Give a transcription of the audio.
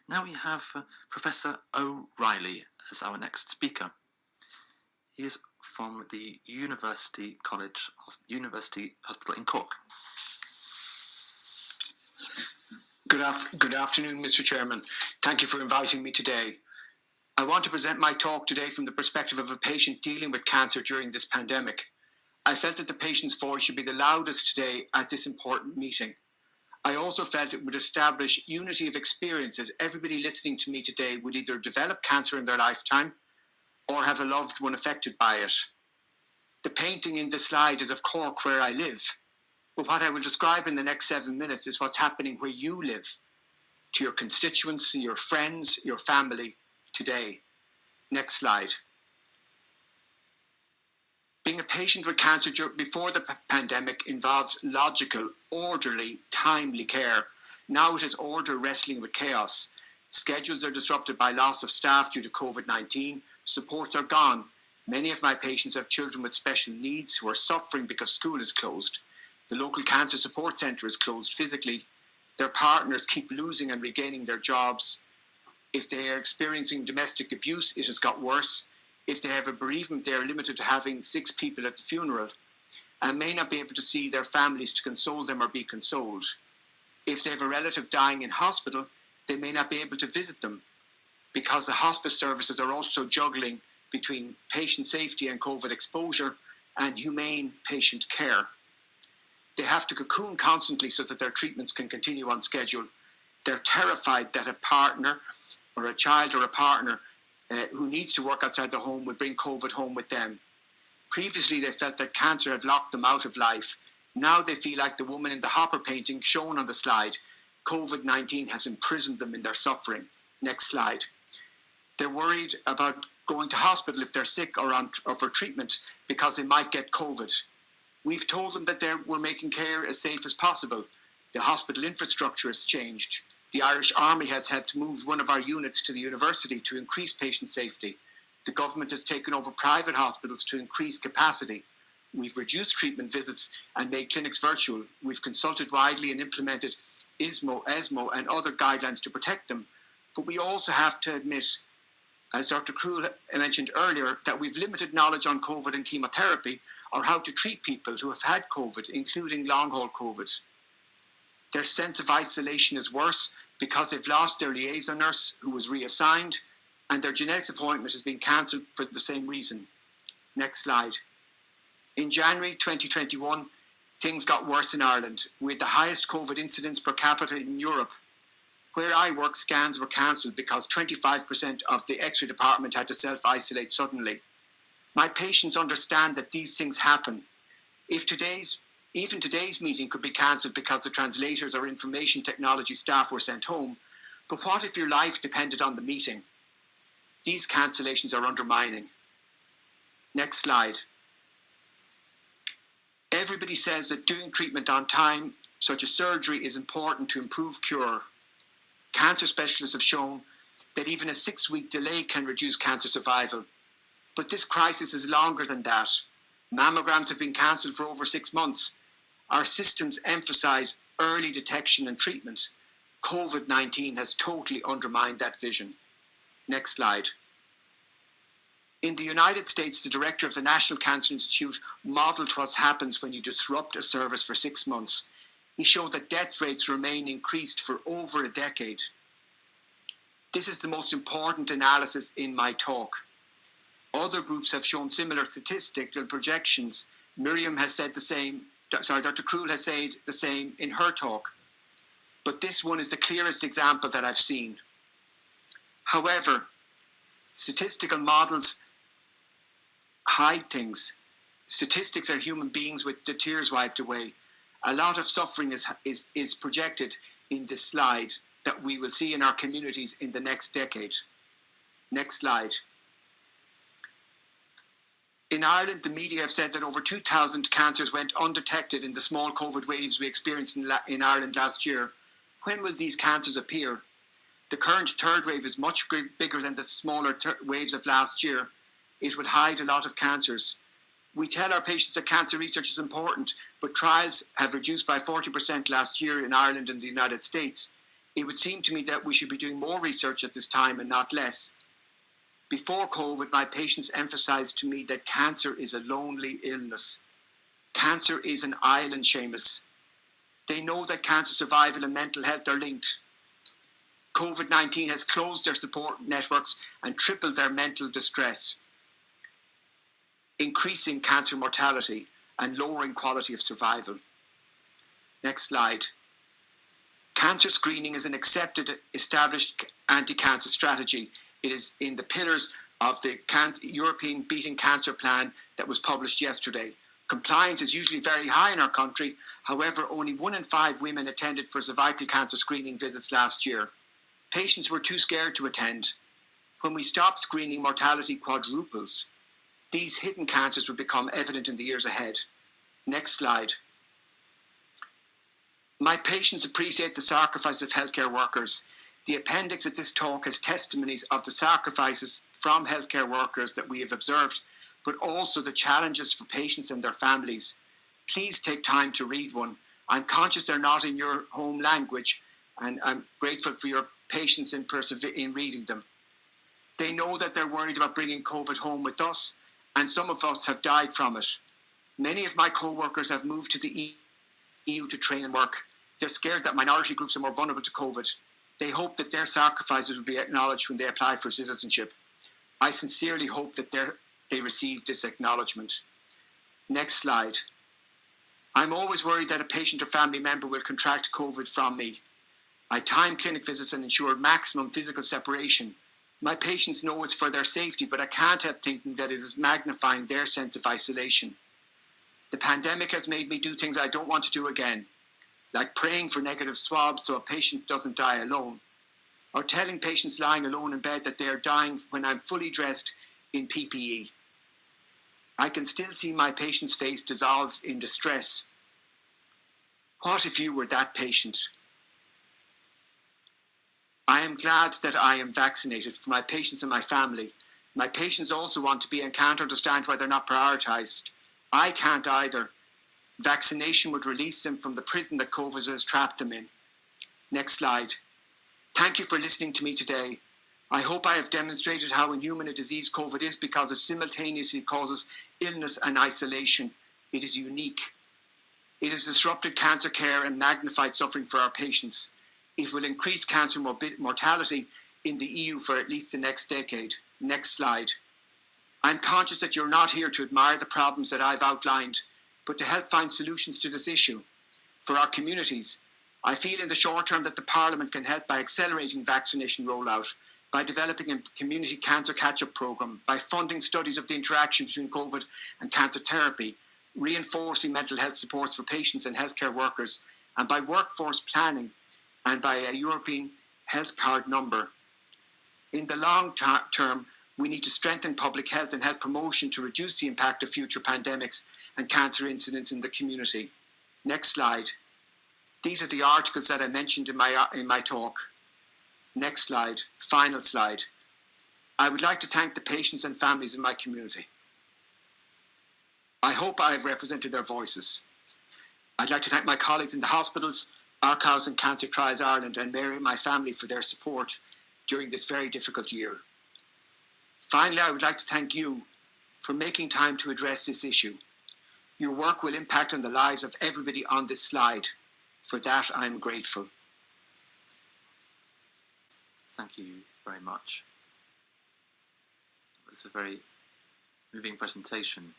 Now we have Professor O'Reilly as our next speaker. He is from the University Hospital in Cork. Good afternoon, Mr. Chairman. Thank you for inviting me today. I want to present my talk today from the perspective of a patient dealing with cancer during this pandemic. I felt that the patient's voice should be the loudest today at this important meeting. I also felt it would establish unity of experience, as everybody listening to me today will either develop cancer in their lifetime or have a loved one affected by it. The painting in the slide is of Cork, where I live, but what I will describe in the next 7 minutes is what's happening where you live, to your constituents, your friends, your family today. Next slide. Being a patient with cancer before the pandemic involved logical, orderly, timely care. Now it is order wrestling with chaos. Schedules are disrupted by loss of staff due to COVID-19. Supports are gone. Many of my patients have children with special needs who are suffering because school is closed. The local cancer support centre is closed physically. Their partners keep losing and regaining their jobs. If they are experiencing domestic abuse, it has got worse. If they have a bereavement, they are limited to having 6 people at the funeral and may not be able to see their families to console them or be consoled. If they have a relative dying in hospital, they may not be able to visit them because the hospice services are also juggling between patient safety and COVID exposure and humane patient care. They have to cocoon constantly so that their treatments can continue on schedule. They're terrified that a partner or a child or a partner who needs to work outside the home would bring COVID home with them. Previously, they felt that cancer had locked them out of life. Now they feel like the woman in the hopper painting shown on the slide. COVID-19 has imprisoned them in their suffering. Next slide. They're worried about going to hospital if they're sick or for treatment because they might get COVID. We've told them that we're making care as safe as possible. The hospital infrastructure has changed. The Irish Army has helped move one of our units to the university to increase patient safety. The government has taken over private hospitals to increase capacity. We've reduced treatment visits and made clinics virtual. We've consulted widely and implemented ESMO and other guidelines to protect them. But we also have to admit, as Dr. Krul mentioned earlier, that we've limited knowledge on COVID and chemotherapy or how to treat people who have had COVID, including long-haul COVID. Their sense of isolation is worse because they've lost their liaison nurse who was reassigned, and their genetics appointment has been cancelled for the same reason. Next slide. In January 2021, things got worse in Ireland, with the highest COVID incidence per capita in Europe. Where I work, scans were cancelled because 25% of the X-ray department had to self-isolate suddenly. My patients understand that these things happen. Even today's meeting could be cancelled because the translators or information technology staff were sent home. But what if your life depended on the meeting? These cancellations are undermining. Next slide. Everybody says that doing treatment on time, such as surgery, is important to improve cure. Cancer specialists have shown that even a 6-week delay can reduce cancer survival. But this crisis is longer than that. Mammograms have been cancelled for over 6 months. Our systems emphasise early detection and treatment. COVID-19 has totally undermined that vision. Next slide. In the United States, the director of the National Cancer Institute modelled what happens when you disrupt a service for 6 months. He showed that death rates remain increased for over a decade. This is the most important analysis in my talk. Other groups have shown similar statistical projections. Miriam has said the same. Dr. Krul has said the same in her talk. But this one is the clearest example that I've seen. However, statistical models hide things. Statistics are human beings with the tears wiped away. A lot of suffering is projected in this slide that we will see in our communities in the next decade. Next slide. In Ireland, the media have said that over 2,000 cancers went undetected in the small COVID waves we experienced in Ireland last year. When will these cancers appear? The current third wave is much bigger than the smaller waves of last year. It will hide a lot of cancers. We tell our patients that cancer research is important, but trials have reduced by 40% last year in Ireland and the United States. It would seem to me that we should be doing more research at this time and not less. Before COVID, my patients emphasised to me that cancer is a lonely illness. Cancer is an island, Seamus. They know that cancer survival and mental health are linked. COVID-19 has closed their support networks and tripled their mental distress, increasing cancer mortality and lowering quality of survival. Next slide. Cancer screening is an accepted, established anti-cancer strategy. It is in the pillars of the European Beating Cancer Plan that was published yesterday. Compliance is usually very high in our country. However, only 1 in 5 women attended for cervical cancer screening visits last year. Patients were too scared to attend. When we stop screening, mortality quadruples. These hidden cancers will become evident in the years ahead. Next slide. My patients appreciate the sacrifice of healthcare workers. The appendix at this talk has testimonies of the sacrifices from healthcare workers that we have observed, but also the challenges for patients and their families. Please take time to read one. I'm conscious they're not in your home language, and I'm grateful for your patience in reading them. They know that they're worried about bringing COVID home with us, and some of us have died from it. Many of my co-workers have moved to the EU to train and work. They're scared that minority groups are more vulnerable to COVID. They hope that their sacrifices will be acknowledged when they apply for citizenship. I sincerely hope that they receive this acknowledgement. Next slide. I'm always worried that a patient or family member will contract COVID from me. I time clinic visits and ensure maximum physical separation. My patients know it's for their safety, but I can't help thinking that it is magnifying their sense of isolation. The pandemic has made me do things I don't want to do again, like praying for negative swabs so a patient doesn't die alone, or telling patients lying alone in bed that they are dying when I'm fully dressed in PPE. I can still see my patient's face dissolve in distress. What if you were that patient? I am glad that I am vaccinated for my patients and my family. My patients also want to be and can't understand why they're not prioritised. I can't either. Vaccination would release them from the prison that COVID has trapped them in. Next slide. Thank you for listening to me today. I hope I have demonstrated how inhuman a disease COVID is because it simultaneously causes illness and isolation. It is unique. It has disrupted cancer care and magnified suffering for our patients. It will increase cancer mortality in the EU for at least the next decade. Next slide. I'm conscious that you're not here to admire the problems that I've outlined, but to help find solutions to this issue. For our communities, I feel in the short term that the Parliament can help by accelerating vaccination rollout, by developing a community cancer catch-up programme, by funding studies of the interaction between COVID and cancer therapy, reinforcing mental health supports for patients and healthcare workers, and by workforce planning and by a European health card number. In the long term, we need to strengthen public health and help promotion to reduce the impact of future pandemics and cancer incidents in the community. Next slide. These are the articles that I mentioned in my talk. Next slide. Final slide. I would like to thank the patients and families in my community. I hope I have represented their voices. I'd like to thank my colleagues in the hospitals, Archives and Cancer Trials Ireland, and Mary and my family for their support during this very difficult year. Finally, I would like to thank you for making time to address this issue. Your work will impact on the lives of everybody on this slide. For that, I am grateful. Thank you very much. It was a very moving presentation.